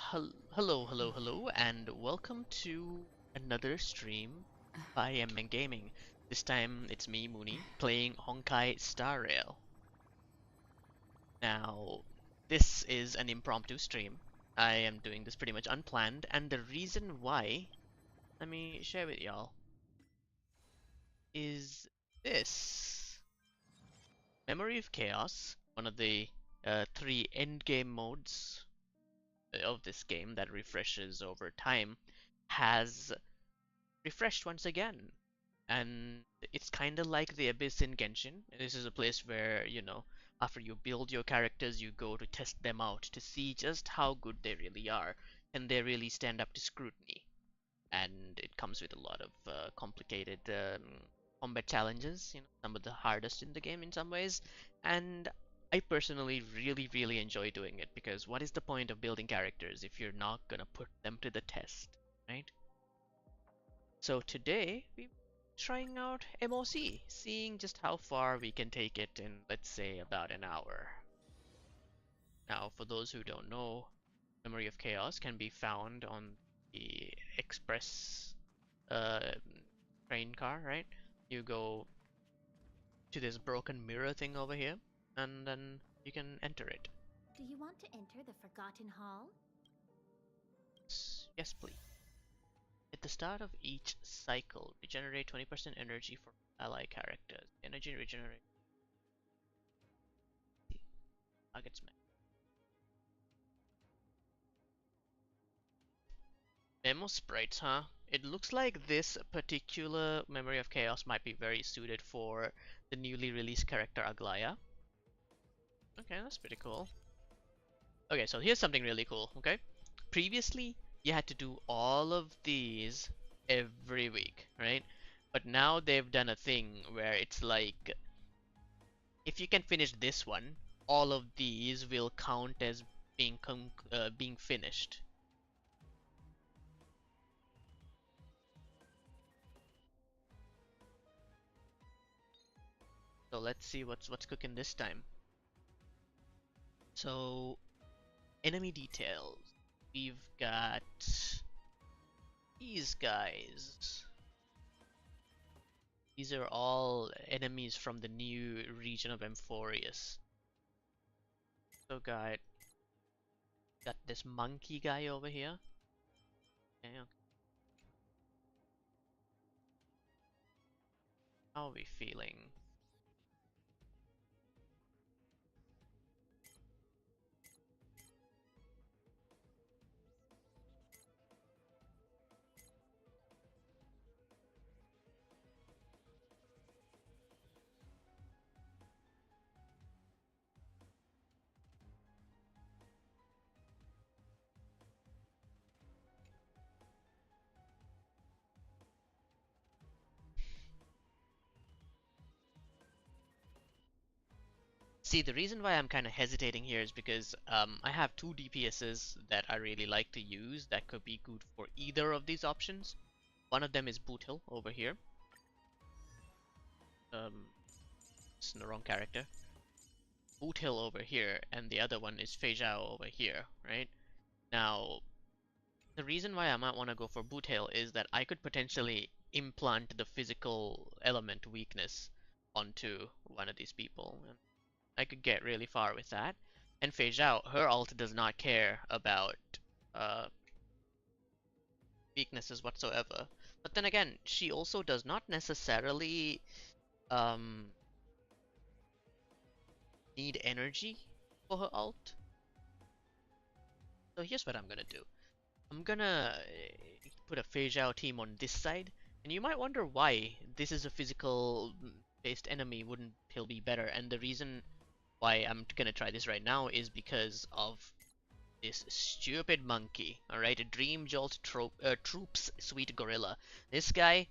Hello, and welcome to another stream by Emmen Gaming. This time it's me, Mooney, playing Honkai Star Rail. Now, this is an impromptu stream. I am doing this pretty much unplanned, and the reason why, let me share with y'all, is this. Memory of Chaos, one of the three endgame modes of this game that refreshes over time, has refreshed once again. And it's kind of like the Abyss in Genshin. This is a place where, after you build your characters, you go to test them out to see just how good they really are. Can they really stand up to scrutiny? And it comes with a lot of complicated combat challenges, some of the hardest in the game in some ways. And I personally really enjoy doing it because what is the point of building characters if you're not gonna put them to the test, right? So today we're trying out MOC, seeing just how far we can take it in, let's say, about an hour. Now, for those who don't know, Memory of Chaos can be found on the express uh, train car, right? You go to this broken mirror thing over here, and then you can enter it. Do you want to enter the Forgotten Hall? Yes, please. At the start of each cycle, regenerate 20% energy for ally characters. Energy regenerate targets. Demo sprites, huh? It looks like this particular Memory of Chaos might be very suited for the newly released character Aglaya. Okay, that's pretty cool. Okay, so here's something really cool, okay? Previously, you had to do all of these every week, right? But now they've done a thing where it's like, if you can finish this one, all of these will count as being finished. So let's see what's cooking this time. So enemy details. We've got these guys. These are all enemies from the new region of Amphorius. So got this monkey guy over here. Okay, okay. How are we feeling? See, the reason why I'm kind of hesitating here is because I have two DPSs that I really like to use that could be good for either of these options. One of them is Boot Hill over here. It's the wrong character. Boot Hill over here, and the other one is Fei Zhao over here, right? Now, the reason why I might want to go for Boot Hill is that I could potentially implant the physical element weakness onto one of these people. And I could get really far with that. And Fei Zhao, her ult does not care about uh, weaknesses whatsoever. But then again, she also does not necessarily um, need energy for her ult. So here's what I'm gonna do. I'm gonna put a Fei Zhao team on this side, and you might wonder why this is a physical based enemy, wouldn't he'll be better? And the reason why I'm gonna try this right now is because of this stupid monkey. Alright, a Dream Jolt Troops Sweet Gorilla. This guy,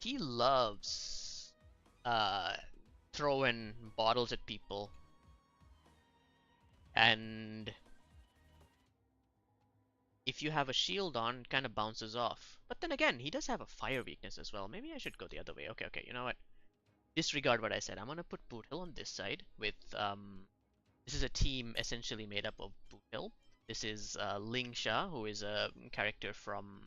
he loves uh, throwing bottles at people. And if you have a shield on, it kind of bounces off. But then again, he does have a fire weakness as well. Maybe I should go the other way. Okay, you know what? Disregard what I said. I'm gonna put Boot Hill on this side with, this is a team essentially made up of Boot Hill, This is Ling Sha, who is a character from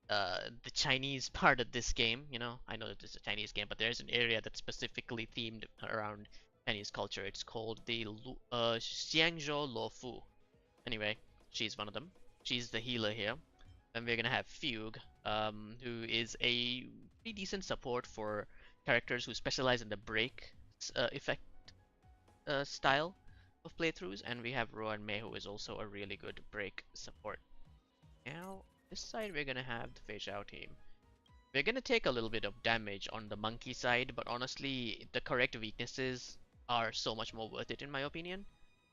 the Chinese part of this game. You know, I know that this is a Chinese game, but there's an area that's specifically themed around Chinese culture. It's called the Xiangzhou Luofu. Anyway, she's one of them. She's the healer here. Then we're gonna have Fugue, who is a pretty decent support for characters who specialize in the break effect style of playthroughs, and we have Rowan May, who is also a really good break support. Now, this side we're gonna have the Fei Zhao team. We're gonna take a little bit of damage on the monkey side, but honestly, the correct weaknesses are so much more worth it in my opinion.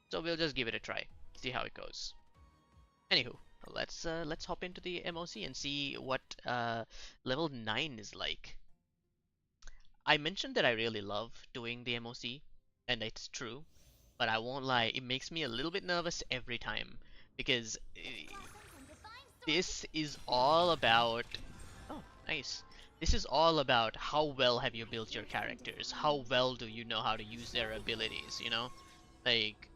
So we'll just give it a try, see how it goes. Anywho, let's hop into the MOC and see what level 9 is like. I mentioned that I really love doing the MOC, and it's true, but I won't lie, it makes me a little bit nervous every time because this is all about. Oh, nice. This is all about how well have you built your characters? How well do you know how to use their abilities, you know? Like,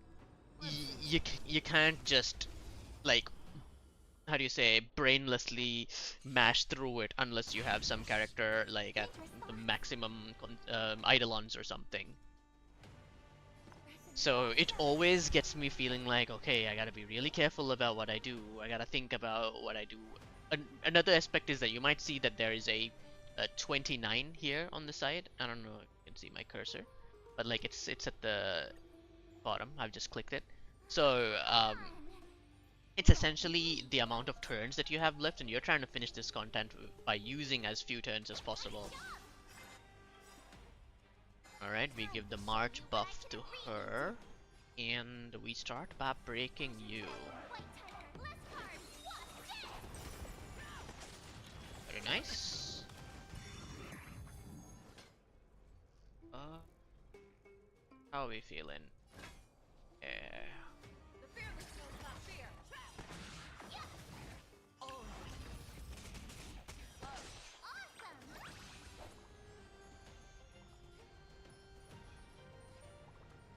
you can't just, like, how do you say, brainlessly mash through it unless you have some character, like, at the maximum eidolons or something. So it always gets me feeling like, okay, I gotta be really careful about what I do. I gotta think about what I do. Another aspect is that you might see that there is a 29 here on the side. I don't know if you can see my cursor, but like it's at the bottom. I've just clicked it. So it's essentially the amount of turns that you have left, and you're trying to finish this content by using as few turns as possible. Alright, we give the March buff to her, and we start by breaking you. Very nice. How are we feeling? Yeah.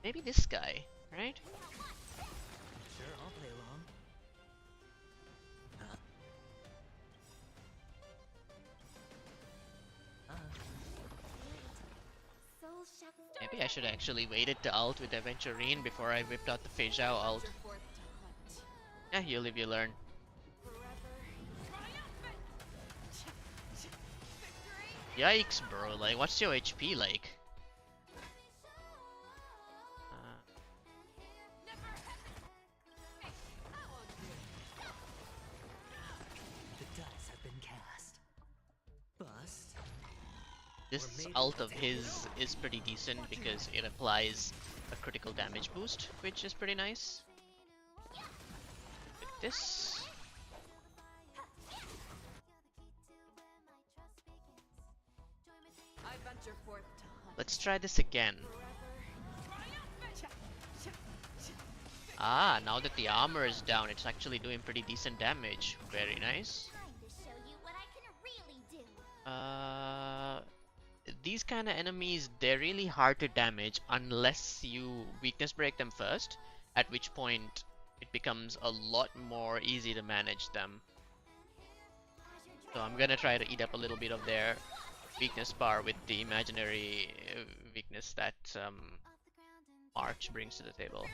Maybe this guy, right? Sure, I'll play along. Maybe I should actually waited to ult with Aventurine before I whipped out the Fei Zhao ult. Yeah, you live, you learn. Yikes, bro. Like, what's your HP like? The dice have been cast. Bust. This ult of his is pretty decent because it applies a critical damage boost, which is pretty nice. With this. Let's try this again. Ah, now that the armor is down, it's actually doing pretty decent damage. Very nice. These kind of enemies, they're really hard to damage unless you weakness break them first, at which point it becomes a lot more easy to manage them. So I'm gonna try to eat up a little bit of their weakness bar with the imaginary weakness that March brings to the table.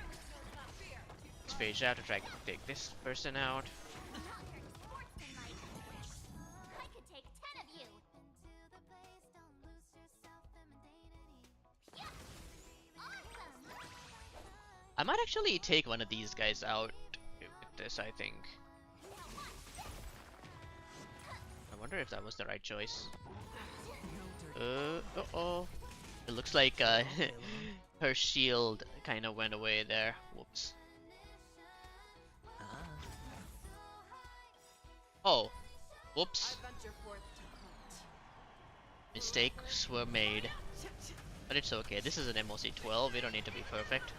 Let's phase out to try to take this person out. I might actually take one of these guys out with this, I think. I wonder if that was the right choice. Uh-oh. It looks like her shield kind of went away there. Whoops. Oh. Whoops. Mistakes were made. But it's okay. This is an MOC 12. We don't need to be perfect.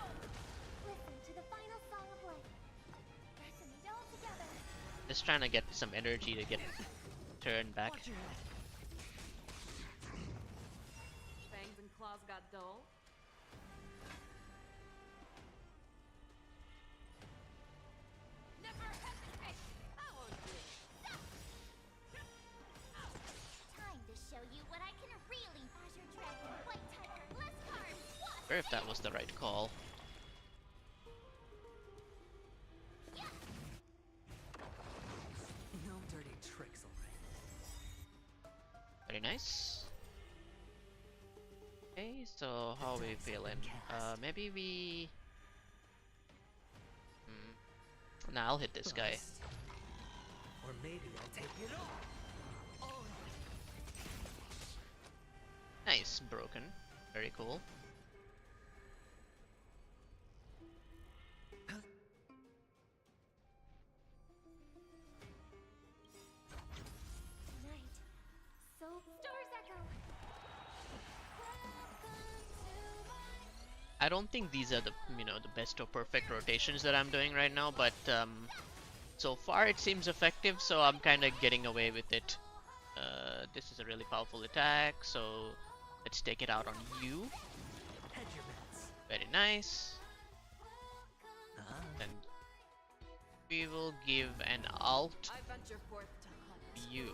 Just trying to get some energy to get turned back. Fangs and claws got dull. Or if that was the right call. No dirty tricks, alright. Very nice. Okay, so how are we feeling? Maybe we... Nah, I'll hit this guy. Bust. Or maybe I'll take it all. Nice, broken. Very cool. Night. So stars echo. I don't think these are the, the best or perfect rotations that I'm doing right now, but so far it seems effective, so I'm kind of getting away with it. This is a really powerful attack, so let's take it out on you. Hedge your bets. Very nice. Ah, And we will give an alt I venture forth to hunt. you.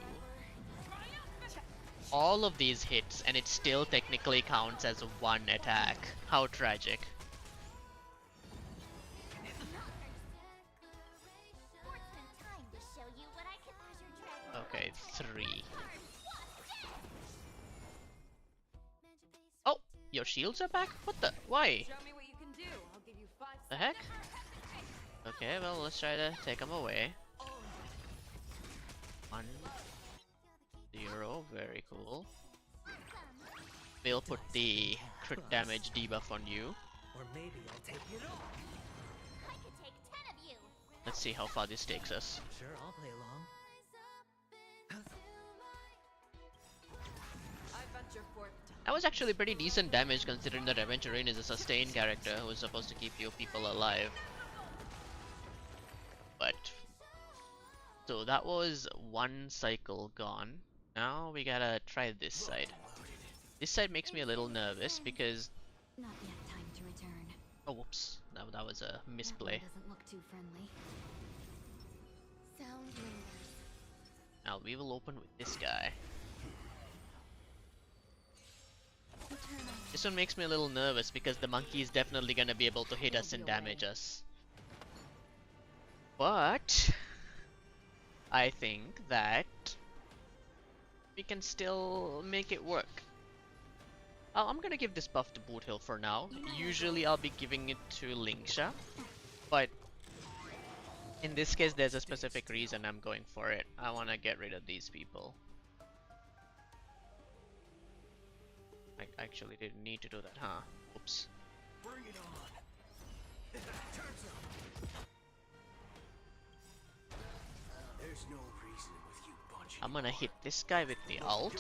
All of these hits, and it still technically counts as one attack. How tragic. Sportsman time to show you what I can measure dragon. Okay, 3. Oh, your shields are back? What the? Why? Show me what you can do. I'll give you 5 The seconds. heck? Okay, well, let's try to take them away. 1, 0, very cool. We'll put the crit damage debuff on you. or maybe I'll take it all. I could take 10 of you. Let's see how far this takes us. Sure, I'll play along. I venture forth to That was actually pretty decent damage considering that Aventurine is a sustained character who is supposed to keep your people alive. But so that was one cycle gone. Now we gotta try this side. This side makes me a little nervous because Not yet time to return. oh whoops, that was a misplay. Doesn't look too friendly. Sound lingers. Now we will open with this guy. This one makes me a little nervous because the monkey is definitely gonna be able to hit us and damage us. But I think that we can still make it work. I'm gonna give this buff to Boot Hill for now. Usually I'll be giving it to Lingsha, but in this case there's a specific reason I'm going for it. I wanna get rid of these people. I actually didn't need to do that, huh? Oops. Bring it on. Turns up. There's no reason with you bunching. I'm gonna hit this guy with the ult.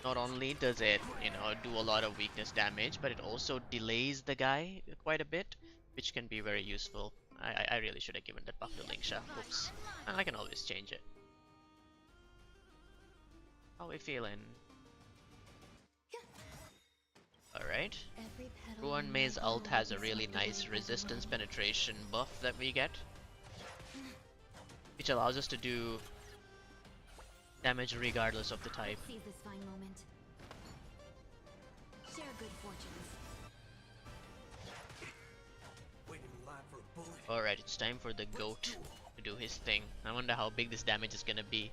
Not only does it, do a lot of weakness damage, but it also delays the guy quite a bit, which can be very useful. I really should have given that buff to Lingsha. Oops. I can always change it. How we feeling? Alright. Ruan Mei's ult has a really nice resistance penetration buff that we get, which allows us to do damage regardless of the type. Seize this fine moment. Share good fortunes. Waiting in line for a bullet. Alright, it's time for the goat to do his thing. I wonder how big this damage is gonna be.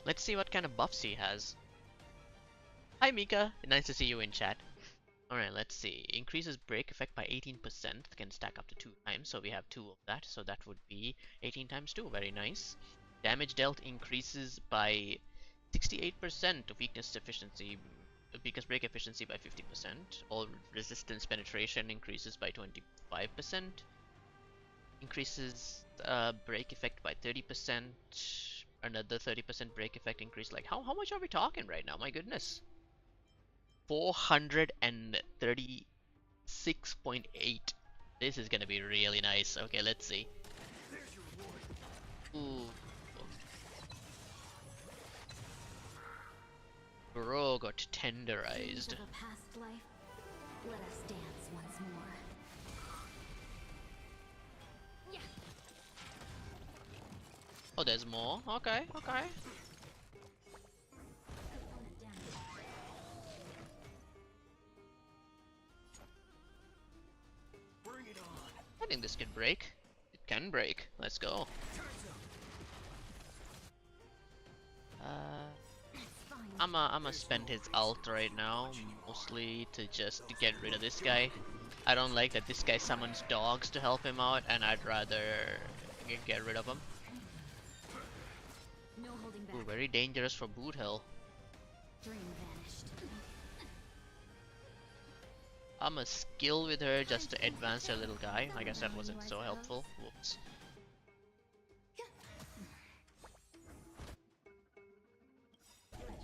Let's see what kind of buffs he has. Hi Mika, nice to see you in chat. Alright, let's see. Increases break effect by 18%. Can stack up to 2 times, so we have 2 of that. So that would be 18 times 2. Very nice. Damage dealt increases by 68% to weakness efficiency, weakness break efficiency by 50%. All resistance penetration increases by 25%. Increases break effect by 30%. Another 30% break effect increase. Like how much are we talking right now? My goodness. 436.8. This is gonna be really nice. Okay, let's see. Ooh. Bro got tenderized. Of a past life, let us dance once more. Yeah. Oh, there's more? Okay, okay. I think this can break. It can break. Let's go. I'ma spend his ult right now, mostly to just get rid of this guy. I don't like that this guy summons dogs to help him out, and I'd rather get rid of him. No holding back. Ooh, very dangerous for boot hell. Dream vanished. I'm a skill with her just to advance her little guy. I guess that wasn't so helpful. Whoops.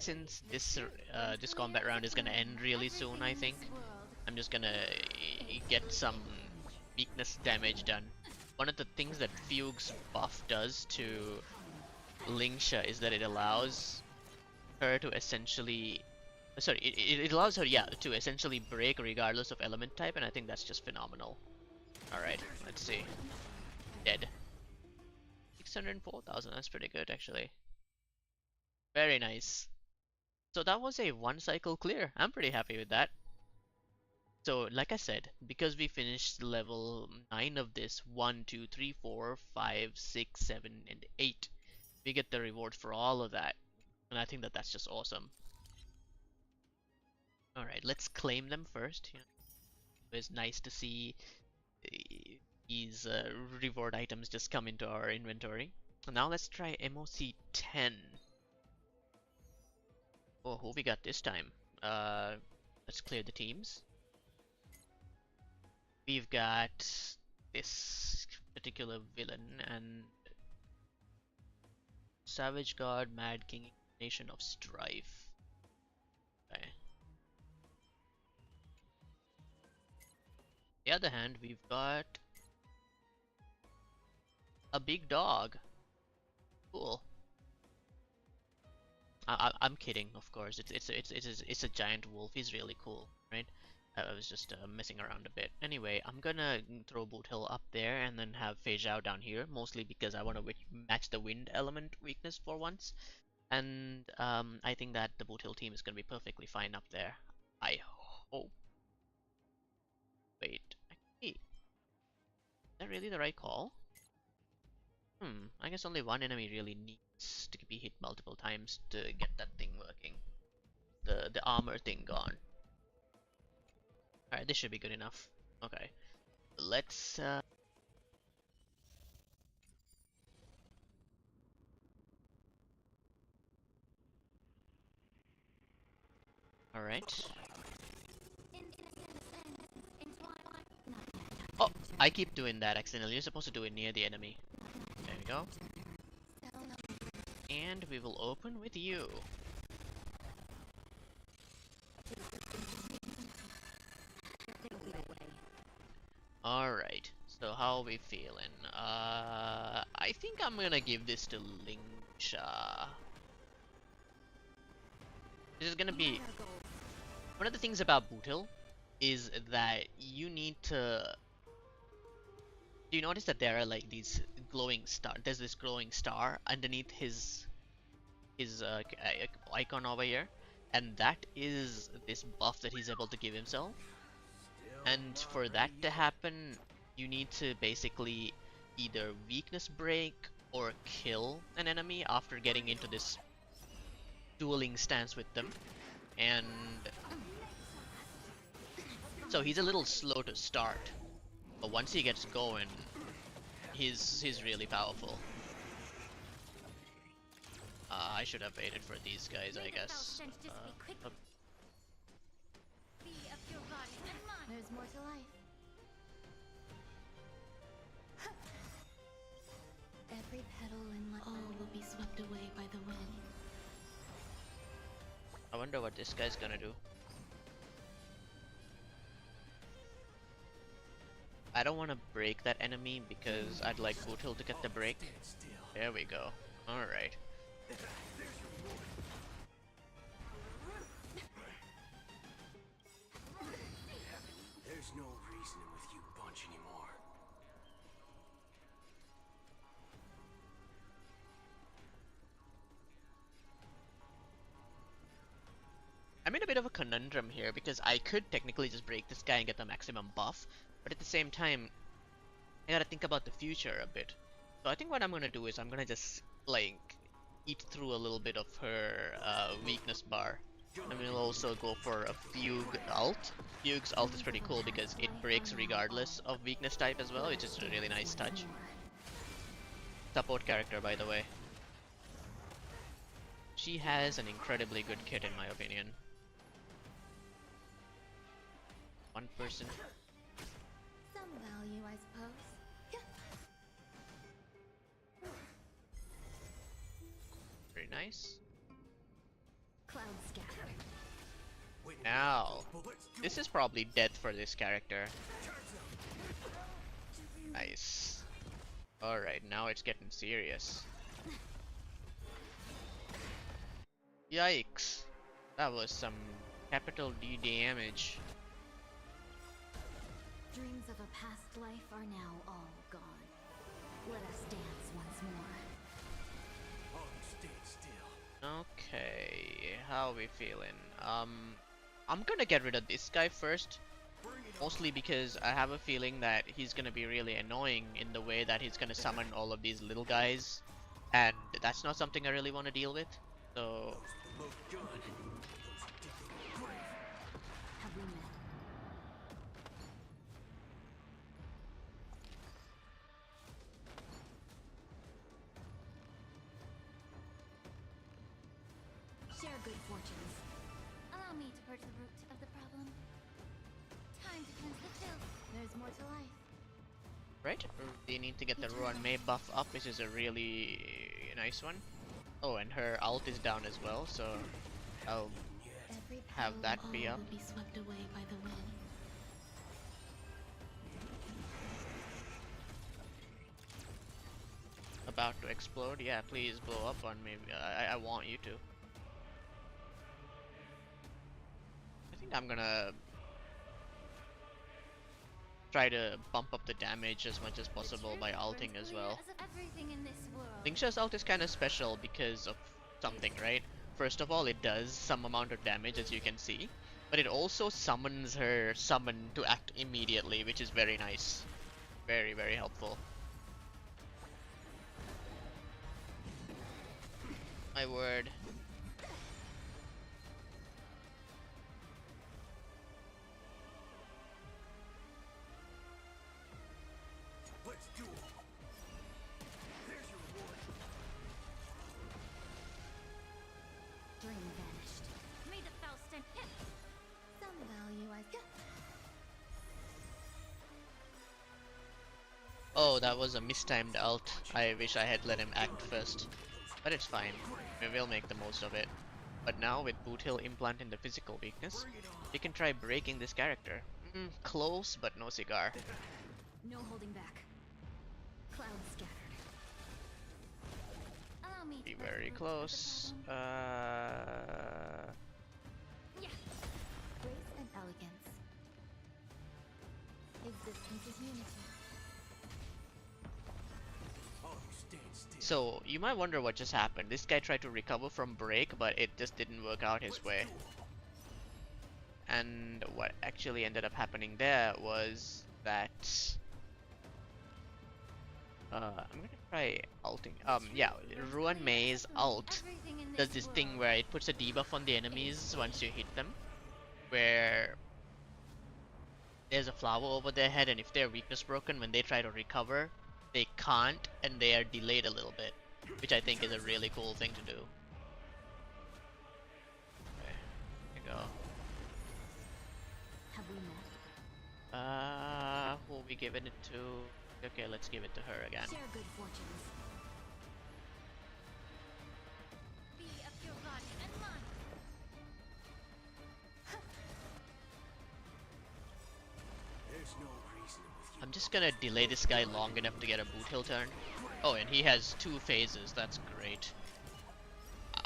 Since this combat round is gonna end really soon, I think I'm just gonna get some weakness damage done. One of the things that Fugue's buff does to Lingsha is that it allows her to essentially it allows her, yeah, to essentially break regardless of element type, and I think that's just phenomenal. Alright, let's see. Dead. 604,000, that's pretty good actually. Very nice. So that was a one cycle clear. I'm pretty happy with that. So like I said, because we finished level 9 of this, 1, 2, 3, 4, 5, 6, 7, and 8, we get the reward for all of that. And I think that that's just awesome. Alright, let's claim them first. You know, it's nice to see these reward items just come into our inventory. And now let's try MOC 10. Oh, who we got this time? Let's clear the teams. We've got this particular villain and Savage God, Mad King, Nation of Strife. Okay. On the other hand, we've got a big dog. Cool. I'm kidding, of course. It's a giant wolf. He's really cool, right? I was just messing around a bit. Anyway, I'm gonna throw Boot Hill up there and then have Fei Zhao down here, mostly because I want to match the wind element weakness for once. And I think that the Boot Hill team is gonna be perfectly fine up there. I hope. Wait, actually, is that really the right call? I guess only one enemy really needs to be hit multiple times to get that thing working. The armor thing gone. Alright, this should be good enough. Okay. Let's Alright. Oh, I keep doing that accidentally. You're supposed to do it near the enemy. There we go. And we will open with you. Alright, so how are we feeling? I think I'm gonna give this to Lingsha. This is gonna be... One of the things about Boot Hill is that you need to... Do you notice that there are like these glowing star? There's this glowing star underneath his icon over here, and that is this buff that he's able to give himself. And for that to happen, you need to basically either weakness break or kill an enemy after getting into this dueling stance with them. And so he's a little slow to start, but once he gets going, he's really powerful. I should have waited for these guys, I guess. There's more to life. Every petal in life will be swept away by the wind. I wonder what this guy's gonna do. I don't want to break that enemy because I'd like Boot Hill to get the break. There we go. Alright. There's no reasoning with you bunch anymore. I'm in a bit of a conundrum here because I could technically just break this guy and get the maximum buff, but at the same time, I gotta think about the future a bit. So I think what I'm gonna do is I'm gonna just like eat through a little bit of her weakness bar. And we'll also go for a Fugue ult. Fugue's ult is pretty cool because it breaks regardless of weakness type as well, which is a really nice touch. Support character, by the way. She has an incredibly good kit in my opinion. One person. Some value, I suppose. Very nice. Cloud scatter. Now, this is probably death for this character. Nice. Alright, now it's getting serious. Yikes. That was some capital D damage. Dreams of a past life are now all gone. Let us dance once more. Stay still. Okay, how are we feeling? I'm gonna get rid of this guy first. Mostly because I have a feeling that he's gonna be really annoying in the way that he's gonna summon all of these little guys. And that's not something I really want to deal with. So, Have we met? Share good fortunes. Allow me to purge the root of the problem. Time to cleanse the filth. There's more to life. right? We need to get the Ruan Mei buff up, which is a really nice one. Oh, and her ult is down as well, so I'll Every have that petal be all up. will be swept away by the wind. About to explode. Yeah, please blow up on me. I want you to. I think I'm gonna try to bump up the damage as much as possible by ulting as well. Everything in this world. Lingsha's ult is kind of special because of something, right? First of all, it does some amount of damage as you can see, but it also summons her summon to act immediately, which is very nice. Very, very helpful. My word. Let's do it. There's your reward. Dream vanished. May the Faust and hit. Some value I get. Oh, that was a mistimed ult. I wish I had let him act first. But it's fine. We will make the most of it. But now, with Boot Hill implant in the physical weakness, we can try breaking this character. Close, but no cigar. No holding back. Cloud scattered. Allow me to Be purge the very root of the close. problem. Yeah. Grace and elegance. Existence is unity. Stay still. So, you might wonder what just happened. This guy tried to recover from break, but it just didn't work out his way. And what actually ended up happening there was that I'm gonna try ulting. Yeah, Ruan Mei's ult does this thing where it puts a debuff on the enemies once you hit them, where there's a flower over their head, and if they're weakness broken, when they try to recover, they can't, and they are delayed a little bit, which I think is a really cool thing to do. Okay, here we go. Have we met? Who are we giving it to? Okay, let's give it to her again. Share good fortunes. Be of your body and mind. There's no reason with you. I'm just gonna delay this guy long enough to get a Boot Hill turn. Oh, and he has 2 phases, that's great.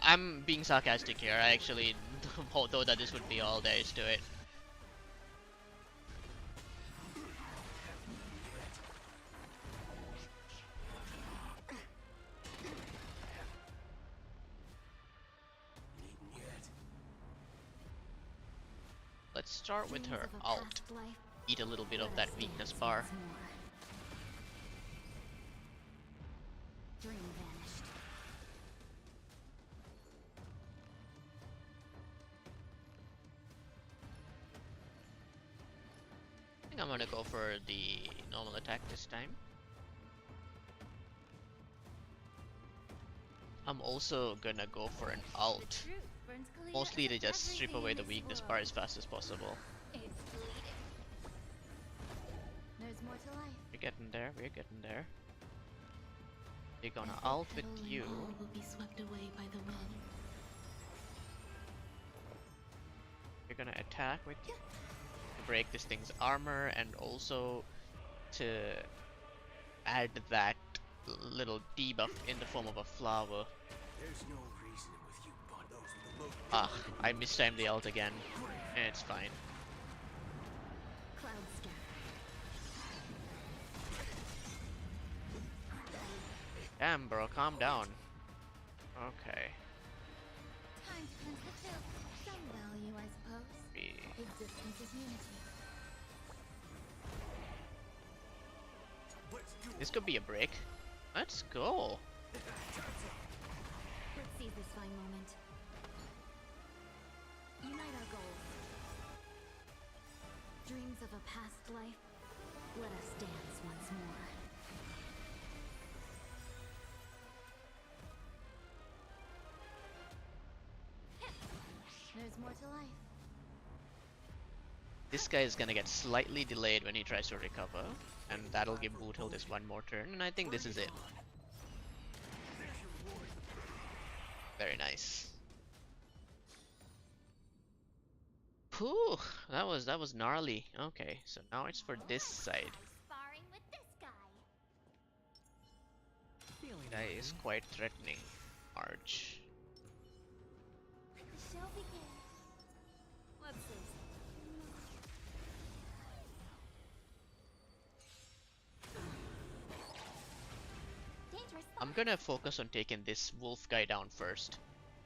I'm being sarcastic here, I actually thought that this would be all there is to it. Eaten yet? Let's start with Dreams her of a ult. past life. Eat a little bit of Let that us weakness dance bar. once more. think I'm gonna go for the normal attack this time. I'm also gonna go for an The alt, truth burns clear mostly to of just strip everything away in the this weakness world. bar as fast as possible. It's bleeding. There's more to life. We're getting there, we're getting there. We're gonna Every alt with petal and you. all will be swept away by the wind. We're gonna attack with you to break this thing's armor and also to add that little debuff in the form of a flower. There's no reasoning with you, but those with the low. Ah, I mistimed the ult again. It's fine. Cloud scatter. Damn, bro, calm down. Okay. Time to cleanse the filth. Some value, I suppose. Existence is unity. Let's do it. This could be a break. Let's go. Let's seize this fine moment. Unite our goals. Dreams of a past life. Let us dance once more. There's more to life. This guy is gonna get slightly delayed when he tries to recover, and that'll give Boothill this one more turn, and I think this is it. Very nice. Whew, that was gnarly. Okay, so now it's for this side. Sparring with this guy. Feeling Guy is quite threatening. Arch. The show begins. Let's see. Dangerous. I'm gonna focus on taking this wolf guy down first.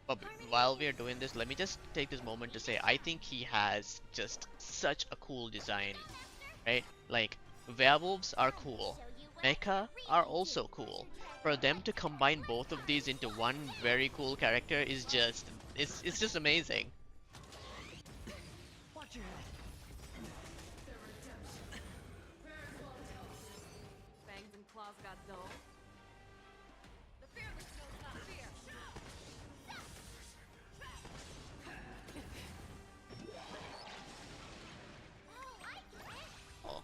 But while we are doing this, let me just take this moment to say I think he has just such a cool design, right? Like, werewolves are cool, mecha are also cool. For them to combine both of these into one very cool character is just, it's just amazing. Watch your head. Fangs and claws got dull. The fearless knows not fear. Oh,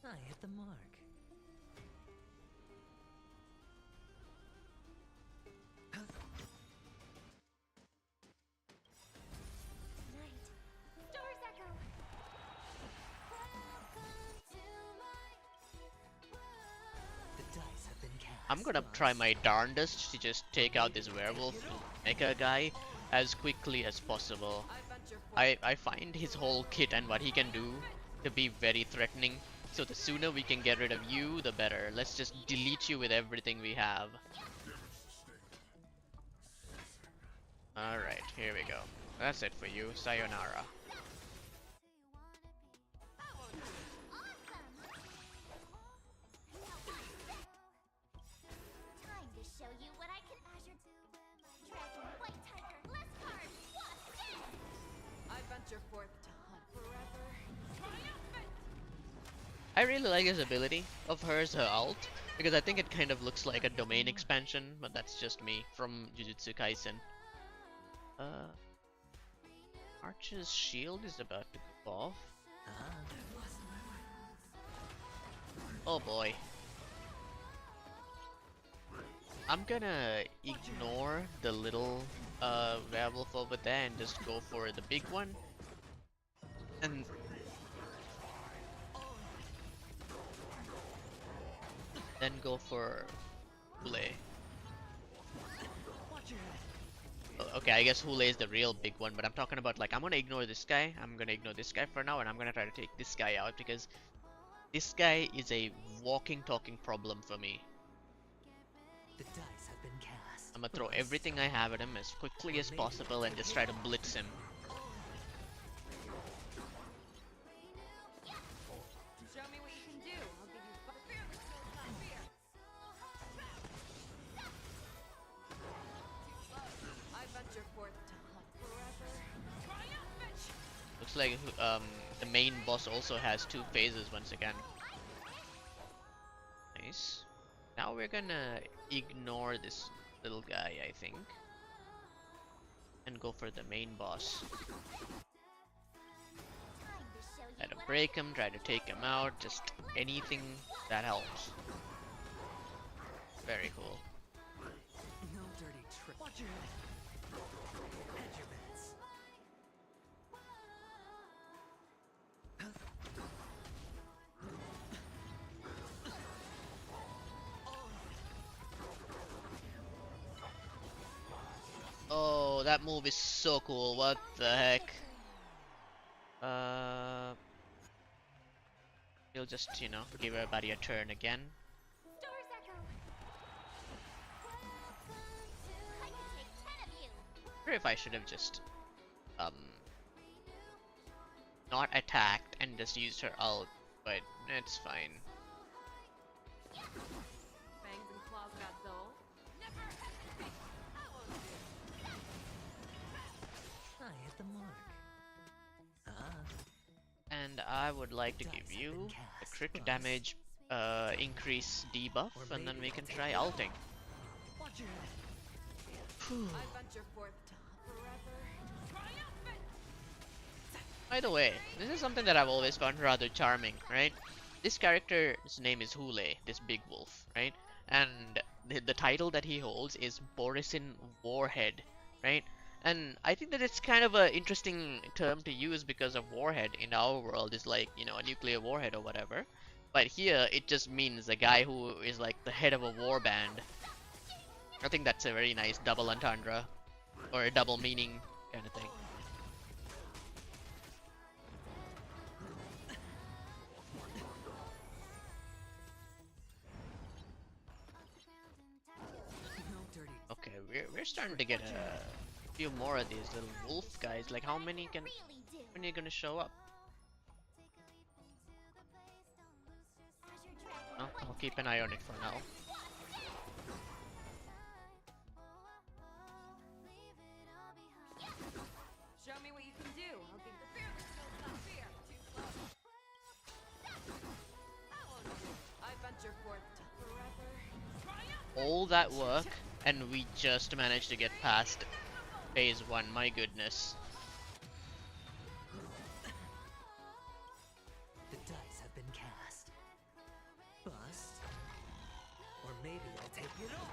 I hit the mark. Night. Stars echo. Welcome to my world. The dice have been cast. I'm gonna try my darndest to just take out this werewolf mecha guy as quickly as possible. I venture forth. I find his whole kit and what he can do to be very threatening. So the sooner we can get rid of you, the better. Let's just delete you with everything we have. Alright, here we go. That's it for you. Sayonara. Time to show you what I can. Azure Dragon, White Tiger, less cards. What's this? I venture forth to hunt forever. Triumphant! I really like his ability of hers, her ult, because I think it kind of looks like a domain expansion, but that's just me from Jujutsu Kaisen. Arch's shield is about to go off. Oh boy. I'm gonna ignore the little werewolf over there and just go for the big one. And then go for Hule. Watch your head. Okay, I guess Hule is the real big one, but I'm talking about, like, I'm gonna ignore this guy, I'm gonna ignore this guy for now, and I'm gonna try to take this guy out because this guy is a walking, talking problem for me. The dice have been cast. I'm gonna throw everything I have at him as quickly as possible and just try to blitz him. Show me what you can do. I'll give you the fearless knows not fear. looks like the main boss also has two phases once again. Nice. Now we're gonna ignore this little guy, I think, and go for the main boss. Try to break him, try to take him out, just anything that helps. Very cool. No dirty trick. Watch your head. Hedge your bets. Oh, that move is so cool. What the heck? We'll just, you know, give everybody a turn again. Doors echo. I can take 10 of you. Or if I should have just, not attacked and just used her ult, but it's fine. Fangs and claws got dull. Never hesitate. I won't do. I hit the mark. And I would like to give you a crit damage increase debuff, and then we can try ulting. Watch your head. I venture forth forever. Triumphant. By the way, this is something that I've always found rather charming, right? This character's name is Hule, this big wolf, right? And the title that he holds is Borisin Warhead, right? And I think that it's kind of an interesting term to use because of warhead in our world is like, you know, a nuclear warhead or whatever. But here it just means a guy who is like the head of a war band. I think that's a very nice double entendre or a double meaning kind of thing. No dirty. Okay, we're starting to get a few more of these little wolf guys. Like how many can Really do. when are you gonna show up? Azure Dragon. No, I'll keep an eye on it for now. Show me what you can do. I'll give the fearless no stop fear. Too close. I won't do. I venture forth forever. Triumphant. All that work and we just managed to get past phase 1, my goodness. The dice have been cast. Bust. Or maybe I'll take it all.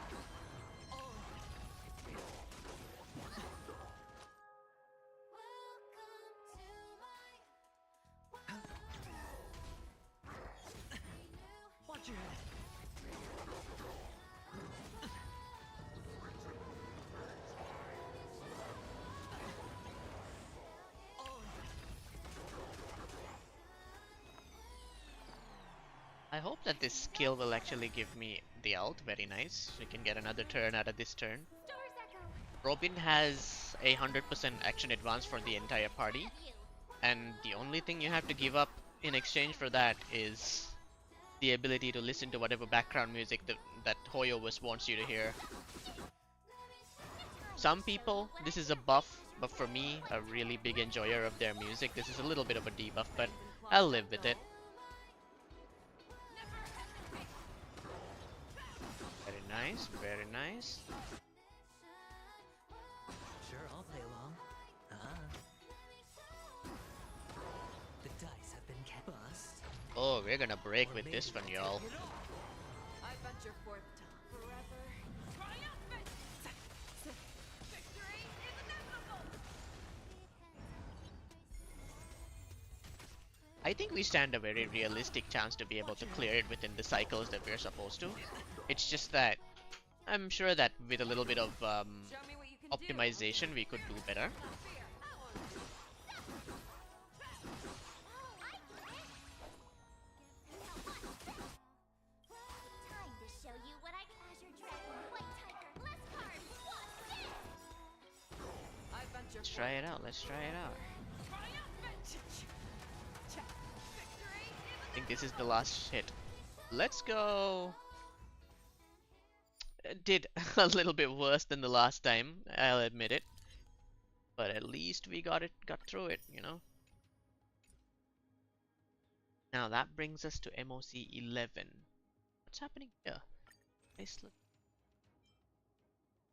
Watch your head. I hope that this skill will actually give me the ult. Very nice. We can get another turn out of this turn. Doors echo. Robin has a 100% action advance for the entire party, and the only thing you have to give up in exchange for that is the ability to listen to whatever background music that Hoyo wants you to hear. Some people, this is a buff, but for me, a really big enjoyer of their music, this is a little bit of a debuff, but I'll live with it. Very nice, very nice. Sure, I'll play along. The dice have been cast. Bust. Oh, we're gonna break Or with maybe this one, I'll y'all. take it all. I venture forth forever. Triumphant. Victory is inevitable. I think we stand a very realistic chance to be able to clear it within the cycles that we're supposed to. It's just that I'm sure that with a little bit of Show me what you can do. optimization we could do better. Stop fear. I won't do. Time to show you what I Azure Dragon, White Tiger, less cards. What's this? I venture Let's try it out, let's try it out. triumphant. Victory is I think this is the last hit. Let's go! It did a little bit worse than the last time, I'll admit it. But at least we got through it, you know? Now that brings us to MOC 11. What's happening here? Nice look.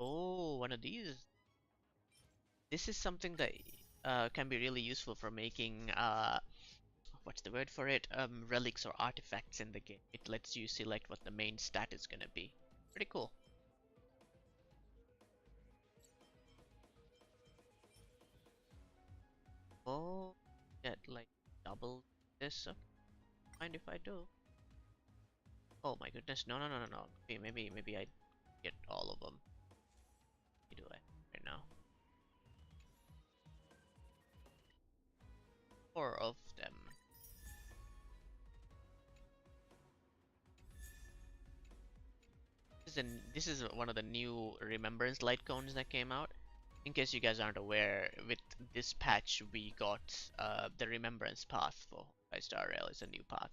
Oh, one of these. This is something that can be really useful for making what's the word for it? Relics or artifacts in the game. It lets you select what the main stat is gonna be. Pretty cool. Oh, get like double this. Okay. Mind if I do? Oh my goodness! No, no, no, no, no. Maybe I get all of them. You do it right now. 4 of them. This is one of the new Remembrance light cones that came out. In case you guys aren't aware, with this patch we got the Remembrance path for 5-star rail. It's a new path,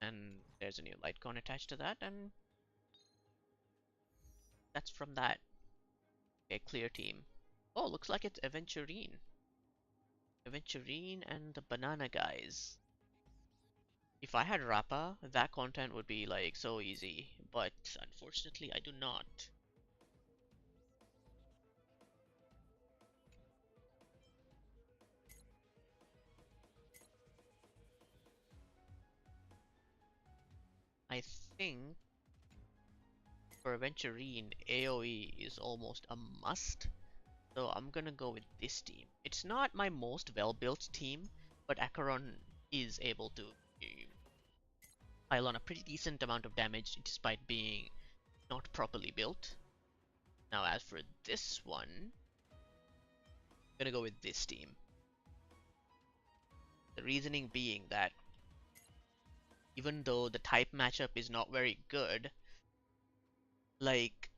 and there's a new light cone attached to that, and that's from that. Okay, clear team. Oh, looks like it's Aventurine. Aventurine and the banana guys. If I had Rappa, that content would be like so easy, but unfortunately I do not. I think for Aventurine, AoE is almost a must, so I'm gonna go with this team. It's not my most well-built team, but Acheron is able to pile on a pretty decent amount of damage despite being not properly built. Now as for this one, I'm gonna go with this team. The reasoning being that even though the type matchup is not very good, like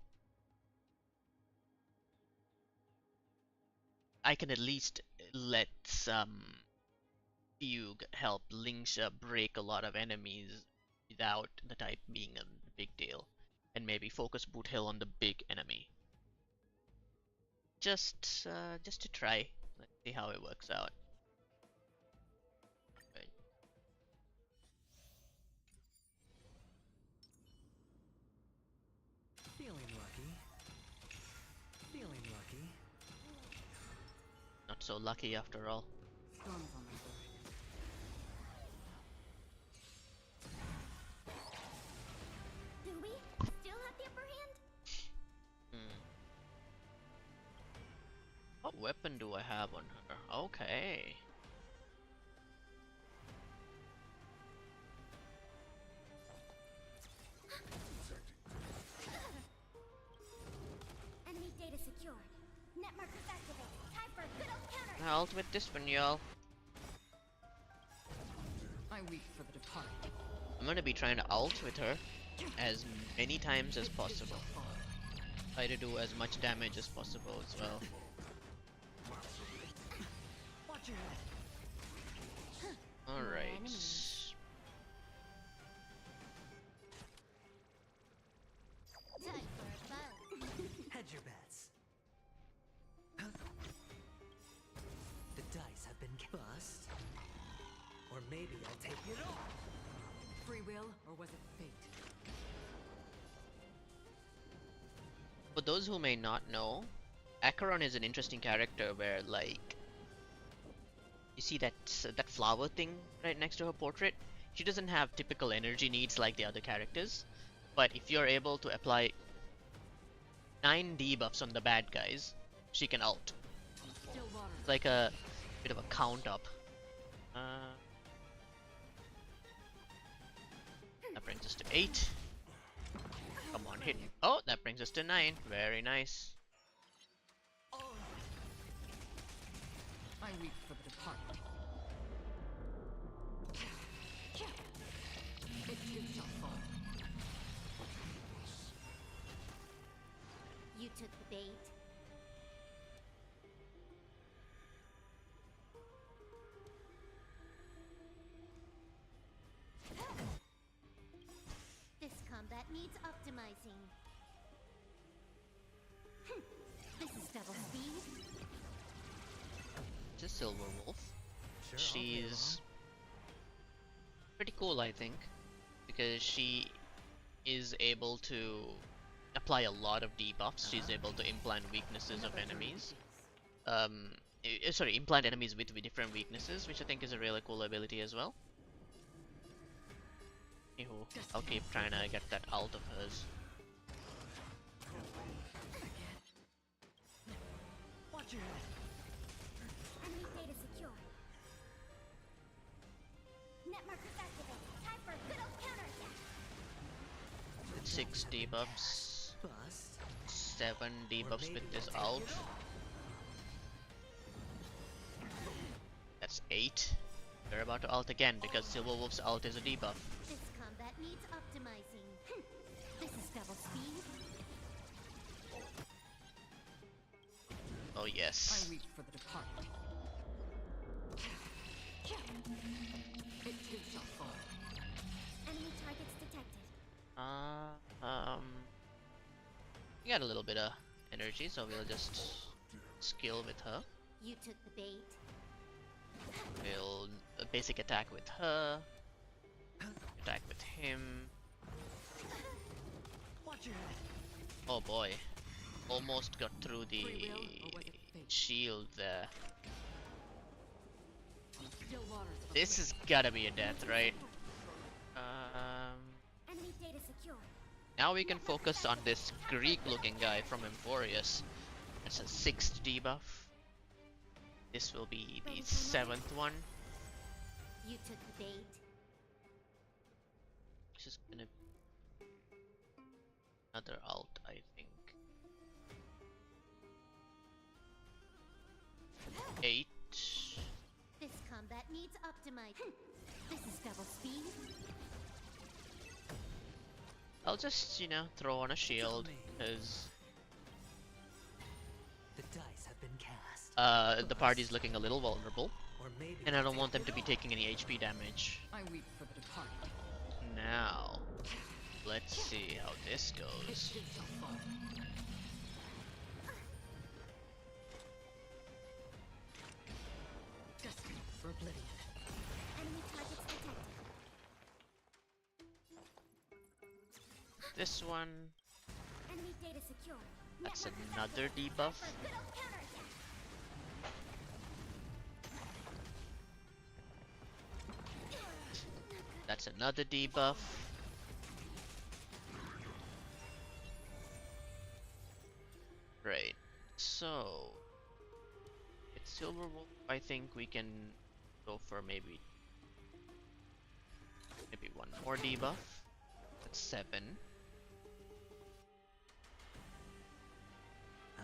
I can at least let some Fugue help Lingsha break a lot of enemies without the type being a big deal, and maybe focus Boot Hill on the big enemy. Just to try. Let's see how it works out. Right. Feeling lucky. Feeling lucky. Not so lucky after all. Storm's on my board. Do we still have the upper hand? Hmm. What weapon do I have on her? Okay. Enemy data secured. Net markers activated. Time for a good old counter. Ult with this one, y'all. I weep for the departed. I'm gonna be trying to ult with her as many times as possible. Try to do as much damage as possible as well. Watch your head. Alright. enemies. Time for a bow. Hedge your bets. The dice have been bust. Or maybe I'll take it all. Free will, or was it fate? For those who may not know, Acheron is an interesting character where, like, you see that flower thing right next to her portrait? She doesn't have typical energy needs like the other characters, but if you're able to apply 9 debuffs on the bad guys, she can ult. Still water. It's like a bit of a count up. That brings us to 8. Come on, hit. Oh, that brings us to 9. Very nice. I weep for the departed. It too shall fall. You took the bait. This combat needs optimizing. This is double speed. It's a Silver Wolf. Sure, I'll play She's pretty cool, I think, because she is able to apply a lot of debuffs. She's able to implant weaknesses of enemies. Sorry, implant enemies with different weaknesses, which I think is a really cool ability as well. Anywho, I'll keep trying to get that ult of hers. Watch your head. Enemy data secure. Net markers activated. Time for a good old counterattack. 6 debuffs, Bust. 7 Or debuffs maybe with this I'll ult. take it all. That's 8. We're about to ult again because Silverwolf's ult is a debuff. This combat needs optimizing. This is double speed. Oh yes. I reach for the departed. It too shall fall. Enemy targets detected. We got a little bit of energy, so we'll just skill with her. You took the bait. We'll a basic attack with her. Attack with him. Watch your head. Oh boy. Almost got through the Free will, or was it fate? shield there. Still waters. This has gotta be a death, right? Enemy data secure. Now we can focus on this Greek-looking guy from Emporius. That's a 6th debuff. This will be the 7th one. You took the bait. This is gonna be another ult, I think. 8. This combat needs optimizing. This is double speed. I'll just, you know, throw on a shield, because The dice have been cast. the party's looking a little vulnerable, Or maybe and I I'll don't take want them it to be all. taking any HP damage. I weep for the departed. Now, let's see how this It goes. too shall fall. Destined for oblivion. Enemy targets detected. This one, Enemy data secure. that's Net markers another activated. debuff. For a good old counterattack. That's another debuff. Right, so with Silverwolf, I think we can go for maybe one more debuff. That's 7. Ah,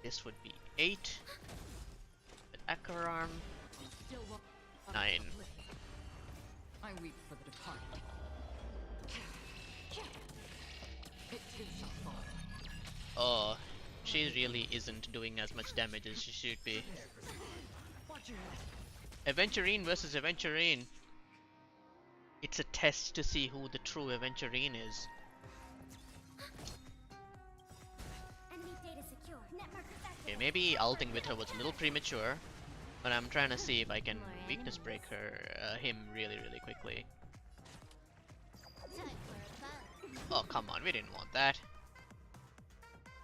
This would be 8. With Echo Arm, Still waters 9. of oblivion. I weep for the departed. It too shall fall. Oh, she really isn't doing as much damage as she should be. watch your head. Aventurine versus Aventurine. It's a test to see who the true Aventurine is. Enemy data secure. Net markers Okay, activated. maybe ulting with her was a little premature, but I'm trying to see if I can weakness break him really quickly. Time for a bug. Oh come on, we didn't want that.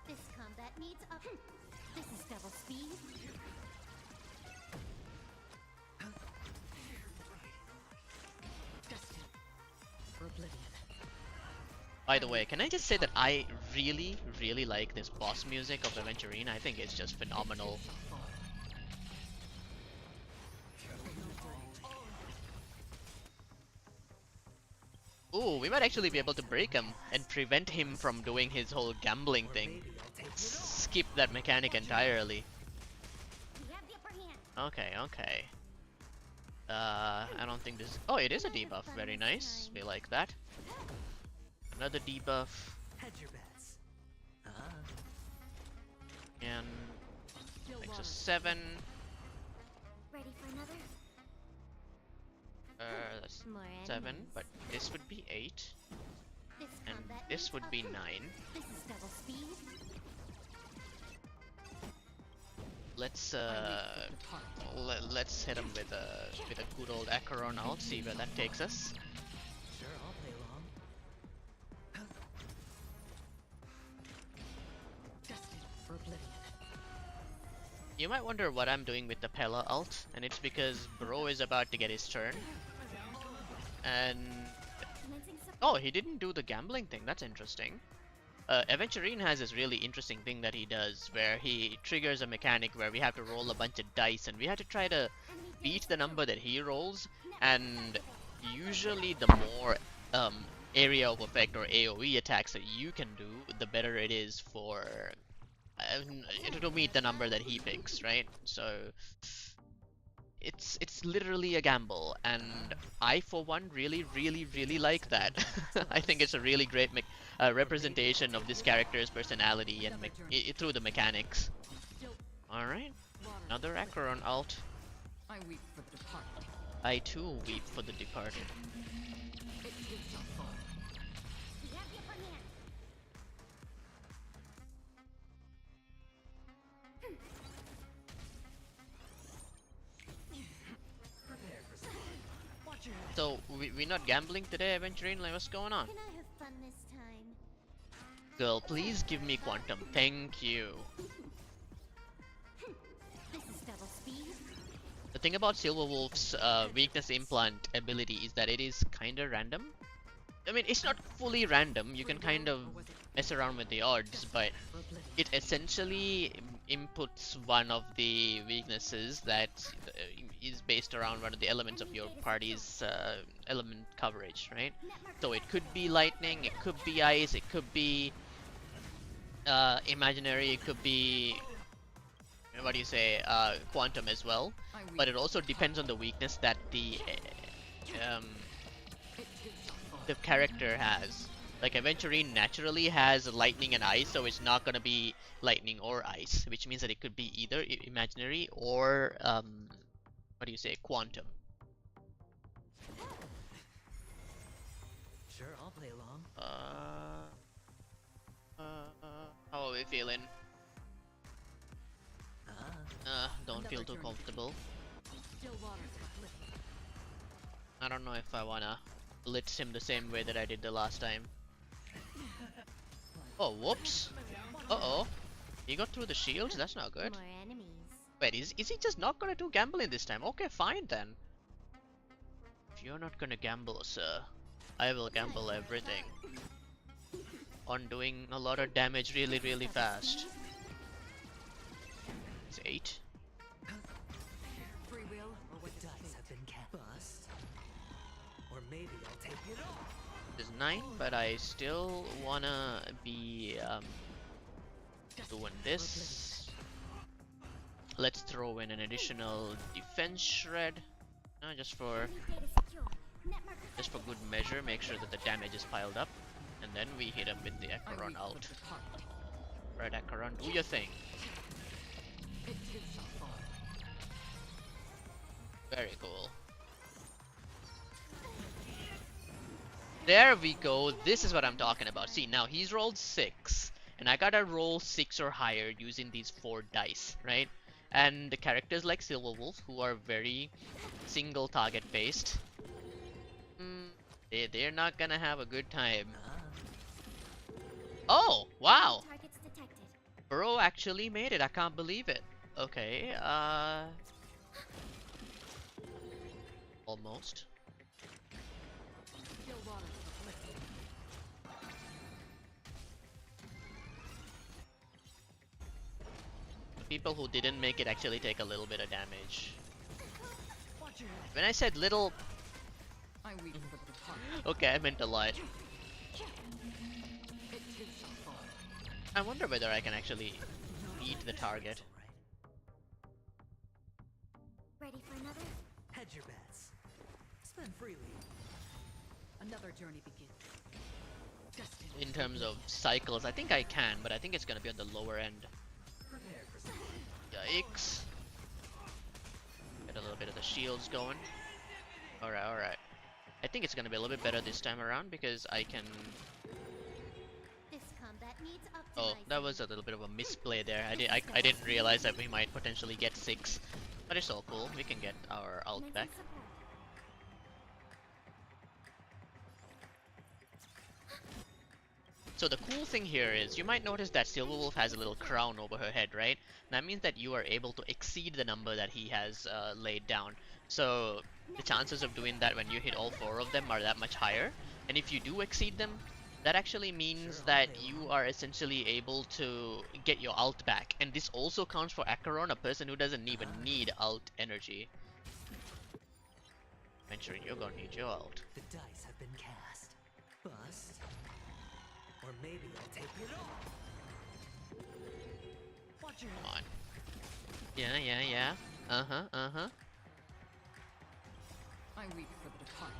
This combat needs up. This is double speed. Destined for oblivion. By the way, can I just say that I really like this boss music of Aventurine? I think it's just phenomenal. Ooh, we might actually be able to break him and prevent him from doing his whole gambling Or thing. maybe I'll take it all. Skip that mechanic entirely. We have the upper hand. Okay, okay. I don't think this. Oh, it is a debuff. Very nice. We like that. Another debuff. Hedge your bets. Ah, And Still makes us waters. 7. Ready for another? That's More 7. enemies. But this would be 8. This And combat this needs would be up. 9. This is double speed. Let's I wait for the party. let's hit him with a good old Acheron ult. See where that takes us. Sure, I'll play along. Destined for oblivion. You might wonder what I'm doing with the Pella ult, and it's because Bro is about to get his turn. And Commencing oh, he didn't do the gambling thing. That's interesting. Aventurine has this really interesting thing that he does where he triggers a mechanic where we have to roll a bunch of dice and we have to try to beat the number that he rolls, and usually the more area of effect or AoE attacks that you can do, the better it is for to meet the number that he picks, right? So it's literally a gamble, and I for one really like that. I think it's a really great representation of this character's personality and through the mechanics. Still Alright, water. another Acheron ult. I weep for the departed. I too weep for the departed. It too shall fall. We have the upper hand. Prepare for something. Watch your head. So we're not gambling today, Aventurine? Like, what's going on? Can I have fun this time? Girl, please give me Quantum. Thank you. This is double speed. The thing about Silverwolf's weakness implant ability is that it is kinda random. I mean, it's not fully random. You can kind of mess around with the odds, but For oblivion. it essentially inputs one of the weaknesses that is based around one of the elements of your party's element coverage, right? So it could be lightning, it could be ice, it could be imaginary, it could be, what do you say, quantum as well. I weep But it also depends on the weakness that It too shall fall. the character has. Like Aventurine naturally has lightning and ice, so it's not gonna be lightning or ice, which means that it could be either imaginary or what do you say, quantum. Sure, I'll play along. How are we feeling? Don't feel too comfortable. Still waters of oblivion. I don't know if I wanna blitz him the same way that I did the last time. Oh, whoops. Uh-oh. He got through the shields? That's not good. More enemies. Wait, is he just not gonna do gambling this time? Okay, fine then. If you're not gonna gamble, sir, I will gamble everything on doing a lot of damage really fast. It's 8. Free will or what The dice have been cast. Bust. Or maybe I'll take it all. It's 9, but I still wanna be doing this. Let's throw in an additional defense shred, just for Data secure. Net marker just for good measure. Make sure that the damage is piled up, and then we hit him with the I Acheron weep for ult. the departed. Right, Acheron, do your thing. It too shall fall. Very cool. There we go. This is what I'm talking about. See, now he's rolled 6, and I gotta roll 6 or higher using these 4 dice, right? And the characters like Silverwolf, who are very single target based, they're not gonna have a good time. Oh, wow! targets detected. Bro actually made it. I can't believe it. Okay, almost. Still waters of oblivion. The people who didn't make it actually take a little bit of damage. Watch your head. When I said little, I weep for the departed. okay, I meant a lot. It too shall fall. I wonder whether I can actually beat the target. Ready for another? Hedge your bets. Spend freely. Another journey begins. Destined. In terms of cycles, I think I can, but I think it's gonna be on the lower end. Prepare for something. Yikes. Get a little bit of the shields going. Alright, alright. I think it's gonna be a little bit better this time around because I can This combat Need to Oh, optimize that them. was a little bit of a misplay there. I didn't realize that we might potentially get 6. But it's all cool. We can get our ult Lend back. some support. So the cool thing here is you might notice that Silverwolf has a little crown over her head, right? That means that you are able to exceed the number that he has laid down. So the chances of doing that when you hit all 4 of them are that much higher. And if you do exceed them, that actually means that you are essentially able to get your ult back. And this also counts for Acheron, a person who doesn't even need ult energy. Venturing, you're gonna need your ult. The dice have been cast. Bust. Or maybe I'll take it all. Watch your Come on. Yeah. Uh-huh. I weep for the departed.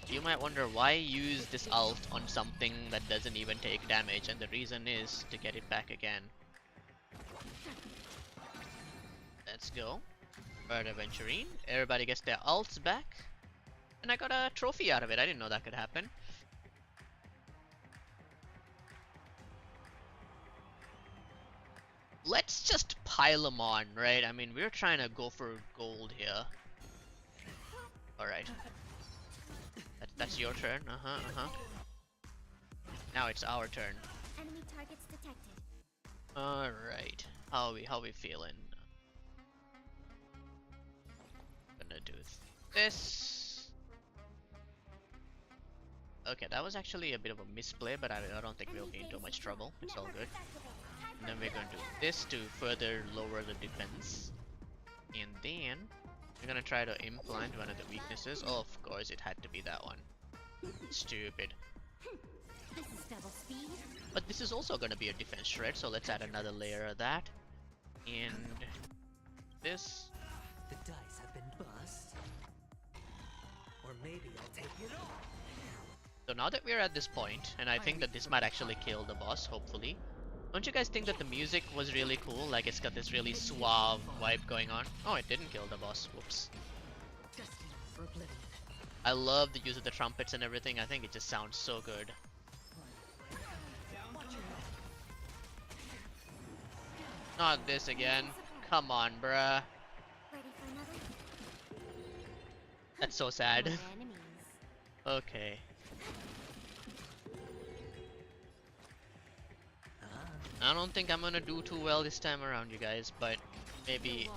You might wonder why use this ult on something that doesn't even take damage, and the reason is to get it back again. Let's go. Bird Aventurine. Everybody gets their ults back. And I got a trophy out of it. I didn't know that could happen. Let's just pile them on, right? I mean, we're trying to go for gold here. Alright. That's your turn. Now it's our turn. Enemy targets detected. Alright. How we feeling? Gonna do this. Okay, that was actually a bit of a misplay, but I don't think we'll be in too much trouble. It's all good. And then we're gonna do this to further lower the defense. And then we're gonna try to implant one of the weaknesses. Oh, of course, it had to be that one. Stupid. This is double speed. But this is also gonna be a defense shred, so let's add another layer of that. And this. The dice have been bust. Or maybe I'll take it all. So now that we're at this point, and I think that this might actually kill the boss, hopefully. Don't you guys think that the music was really cool? Like it's got this really suave vibe going on. Oh, it didn't kill the boss. Whoops. Destined for oblivion. I love the use of the trumpets and everything. I think it just sounds so good. Not this again. Come on, bruh. Ready for another? That's so sad. More enemies. Okay. I don't think I'm gonna do too well this time around, you guys, but maybe.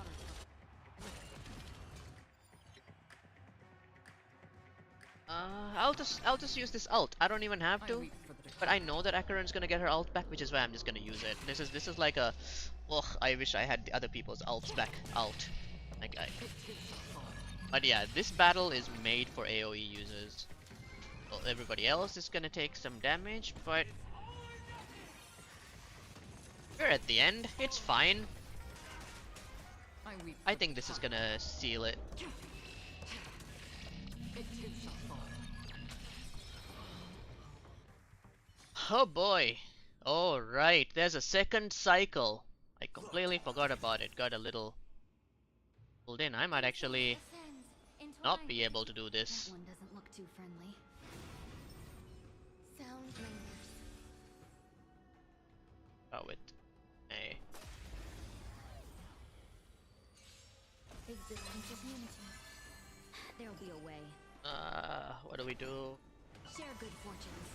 I'll just use this ult. I don't even have I to, weep for the but I know that Acheron's gonna get her ult back, which is why I'm just gonna use it. This is like a, ugh, I wish I had the other people's ults back. Like but yeah, this battle is made for AoE users. Well, everybody else is gonna take some damage, but we're at the end. It's fine. I weep. I think this is gonna seal it. It too shall fall. Oh boy. Alright, there's a second cycle. I completely forgot about it. Got a little pulled in. I might actually Ascends into not line. be able to do this. That one doesn't look too friendly. Sound lingers. Oh, with a. Existence is unity. There'll be a way. What do we do? Share good fortunes.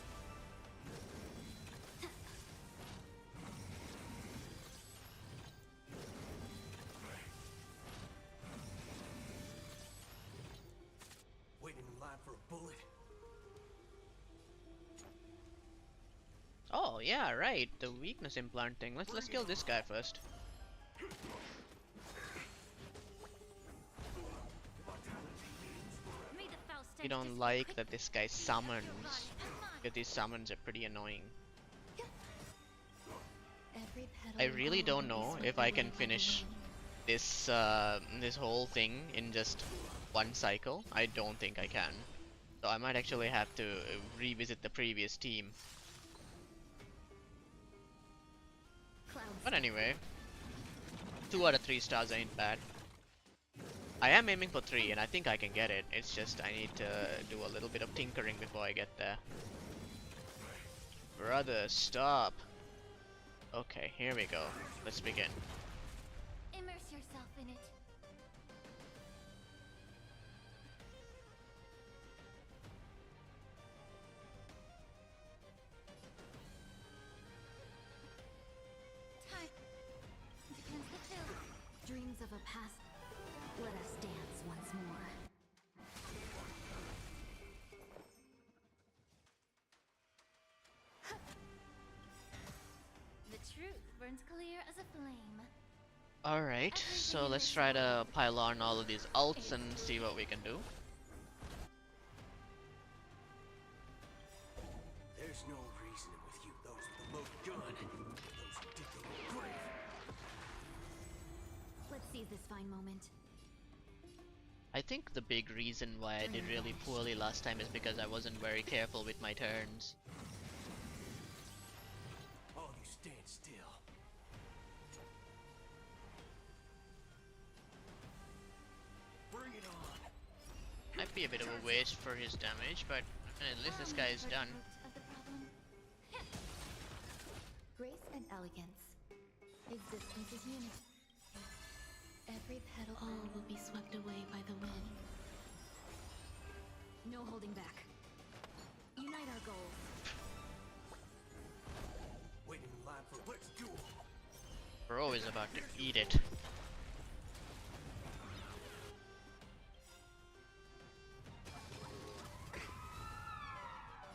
Waiting in line for a bullet. Oh yeah, right. The weakness implant thing. Let's kill this guy first. May the Faust You don't like that this guy summons. Because these summons are pretty annoying. Every petal I really of don't all know is if I swept can away by the finish wind. this whole thing in just one cycle. I don't think I can. So I might actually have to revisit the previous team. Clouds. But anyway, 2 out of 3 stars ain't bad. I am aiming for 3 and I think I can get it. It's just I need to do a little bit of tinkering before I get there. brother, stop. Okay, here we go. Let's begin. Immerse yourself in it. Time to cleanse the filth. Dreams of a past. Let us dance once more. The truth burns clear as a flame. Alright, so let's try to pile on all of these ults and see what we can do. There's no reasoning with you, those with the loaded gun. Those who dig their own grave. Let's seize this fine moment. I think the big reason why I did really poorly last time is because I wasn't very careful with my turns. All you stand still. Bring it on. Might be a bit of a waste for his damage, but at least this guy is done. Grace and elegance. Existence is unity. Every petal. All will be swept away by the wind. No holding back. Unite our goals. Waiting in line for let's do it. Bro is about to eat it.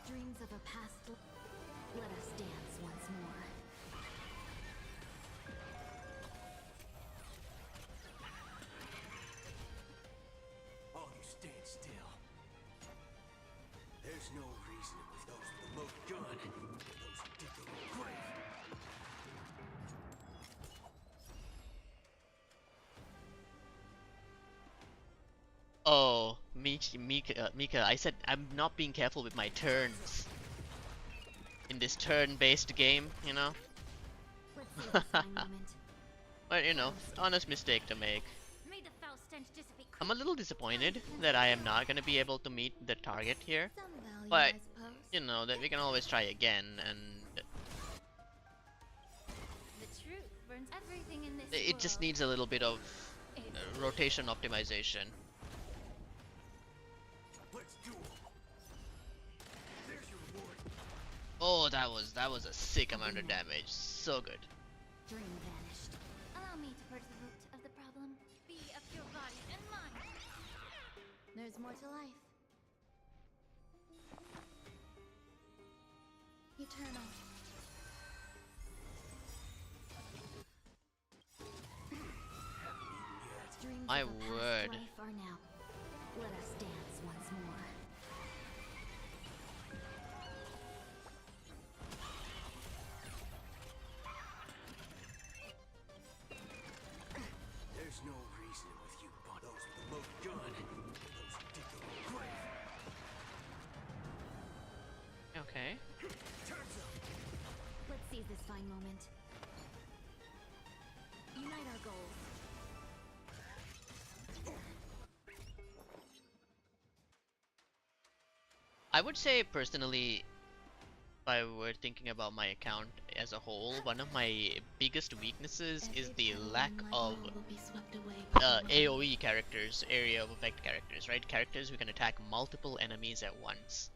Dreams of a past. Let us dance once more. All you stand still. There's no reasoning with those with the loaded gun. Those who dig their own grave. Oh, Mika, I said I'm not being careful with my turns. In this turn-based game, you know? Let's seize this fine moment. But, you know, honest mistake to make. May the foul stench dissipate. I'm a little disappointed that I am not gonna be able to meet the target here. Some value, But, I suppose. you know, that we can always try again, and The truth burns everything in this it just world. needs a little bit of rotation optimization. Let's do it. There's your reward. Oh, that was a sick amount of damage. So good. Dream vanished. Allow me to purge the root of the problem. Be of your body and mind. There's more to life. Eternal. Dreams My of a past word. life are now. Let us dance once more. There's no reasoning with you, but those with the loaded gun. Those who dig their own grave. Okay. Turns up. Let's seize this fine moment. Unite our goals. I would say personally, if I were thinking about my account as a whole, one of my biggest weaknesses is the lack of All will be swept away by the wind. AoE characters, area of effect characters, right? Characters who can attack multiple enemies at once.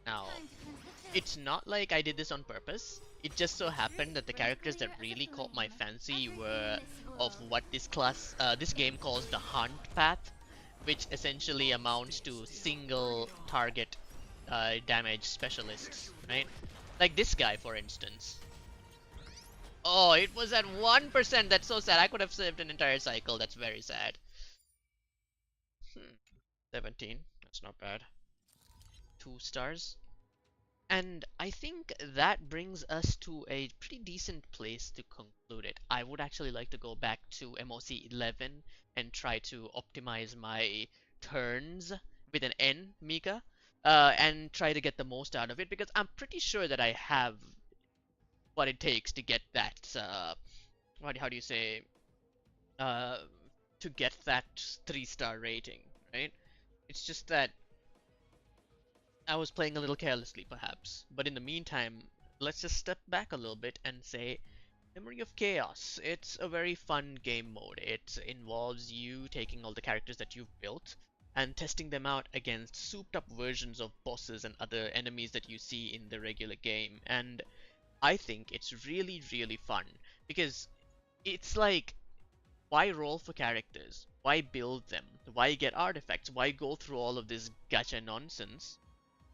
Now, Time to cleanse the filth. it's not like I did this on purpose. It just so happened that the characters that really caught my fancy were of what this game calls the hunt path, which essentially amounts to single target damage specialists, right? Like this guy, for instance. Oh, it was at 1%. That's so sad. I could have saved an entire cycle. That's very sad. 17. That's not bad. 2 stars. And I think that brings us to a pretty decent place to conclude it. I would actually like to go back to MOC 11 and try to optimize my turns with an N, Mika, and try to get the most out of it, because I'm pretty sure that I have what it takes to get that, how do you say, to get that 3-star rating, right? It's just that I was playing a little carelessly, perhaps. But in the meantime, let's just step back a little bit and say Memory of Chaos. It's a very fun game mode. It involves you taking all the characters that you've built and testing them out against souped up versions of bosses and other enemies that you see in the regular game. And I think it's really, really fun because it's like, why roll for characters? Why build them? Why get artifacts? Why go through all of this gacha nonsense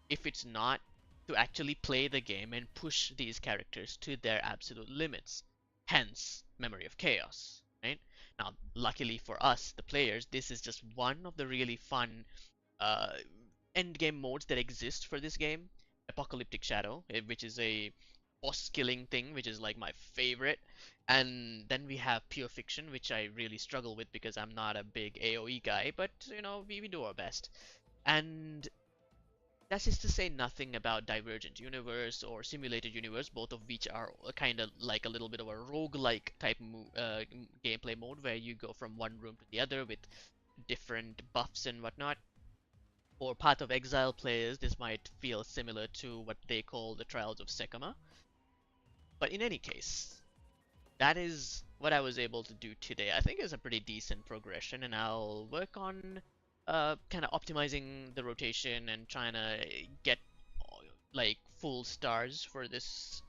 if it's not to actually play the game and push these characters to their absolute limits? Hence, Memory of Chaos, right? Now, luckily for us, the players, this is just one of the really fun uh, end game modes that exist for this game. Apocalyptic Shadow, which is a boss killing thing, which is like my favorite. And then we have Pure Fiction, which I really struggle with because I'm not a big AoE guy, but you know, we do our best. And that is to say nothing about Divergent Universe or Simulated Universe, both of which are kind of like a little bit of a roguelike type gameplay mode where you go from one room to the other with different buffs and whatnot. For Path of Exile players, this might feel similar to what they call the Trials of Sekima. But in any case, that is what I was able to do today. I think it's a pretty decent progression, and I'll work on kind of optimizing the rotation and trying to get like full stars for this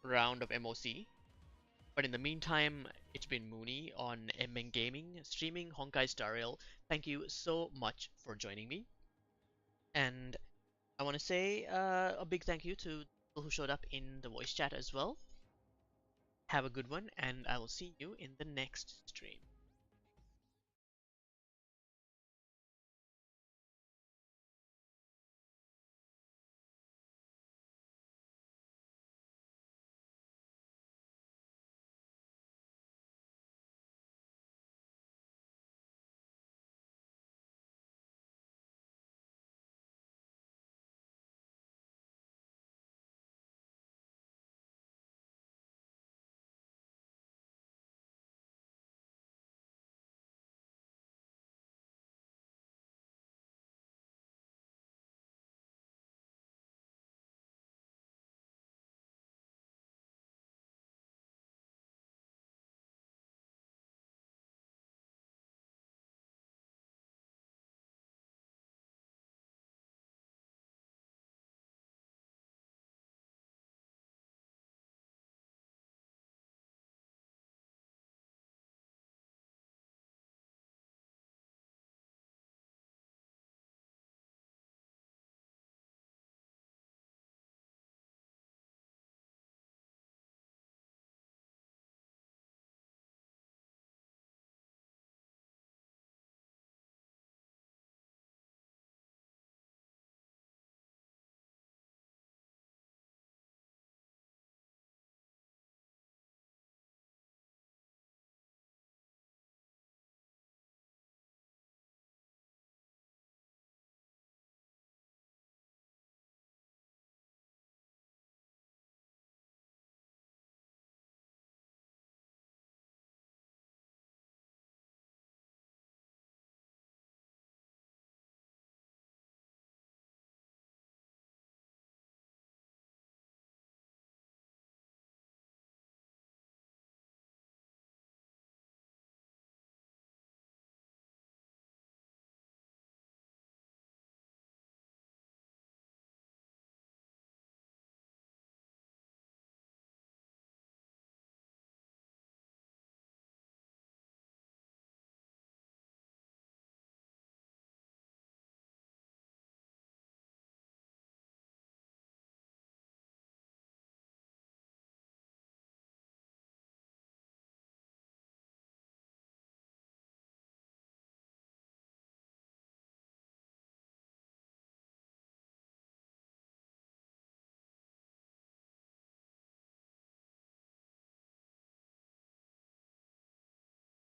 round of MOC. But in the meantime, it's been Mooney on Emmen Gaming, streaming Honkai Star Rail. Thank you so much for joining me. And I want to say a big thank you to people who showed up in the voice chat as well. Have a good one, and I will see you in the next stream.